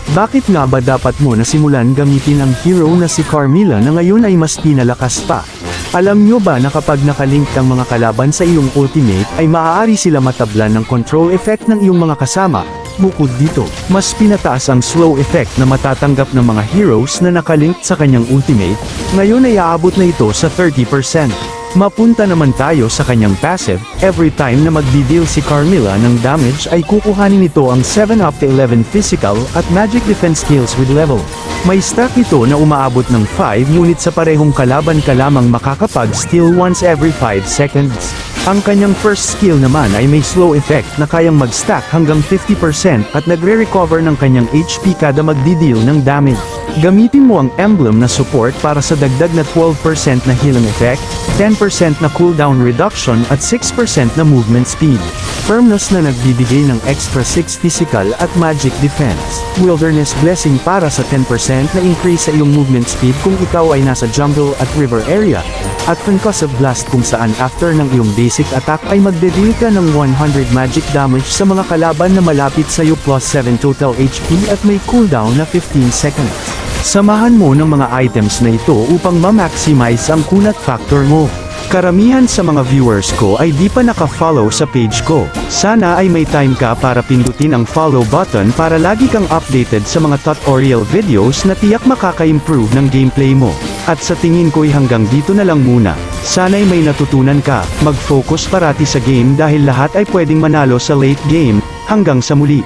Bakit nga ba dapat mo na simulan gamitin ang hero na si Carmilla na ngayon ay mas pinalakas pa? Alam nyo ba na kapag nakalink ang mga kalaban sa iyong ultimate ay maaari sila matablan ng control effect ng iyong mga kasama? Bukod dito, mas pinataas ang slow effect na matatanggap ng mga heroes na nakalink sa kanyang ultimate, ngayon ay aabot na ito sa 30%. Mapunta naman tayo sa kanyang passive, every time na magdi-deal si Carmilla ng damage ay kukuhanin nito ang 7 up to 11 physical at magic defense skills with level. May stack ito na umaabot ng 5 ngunit sa parehong kalaban ka lamang makakapag-steal once every 5 seconds. Ang kanyang first skill naman ay may slow effect na kayang mag-stack hanggang 50% at nagre-recover ng kanyang HP kada magdi-deal ng damage. Gamitin mo ang emblem na support para sa dagdag na 12% na healing effect, 10% na cooldown reduction at 6% na movement speed. Firmness na nagbibigay ng extra 6 physical at magic defense. Wilderness blessing para sa 10% na increase sa iyong movement speed kung ikaw ay nasa jungle at river area. At concussive blast kung saan after ng iyong basic attack ay magde-deal ka ng 100 magic damage sa mga kalaban na malapit sa iyo plus 7 total HP at may cooldown na 15 seconds. Samahan mo ng mga items na ito upang ma-maximize ang kunat factor mo. Karamihan sa mga viewers ko ay di pa naka-follow sa page ko. Sana ay may time ka para pindutin ang follow button para lagi kang updated sa mga tutorial videos na tiyak makaka-improve ng gameplay mo. At sa tingin ko'y hanggang dito na lang muna. Sana'y may natutunan ka, mag-focus parati sa game dahil lahat ay pwedeng manalo sa late game. Hanggang sa muli.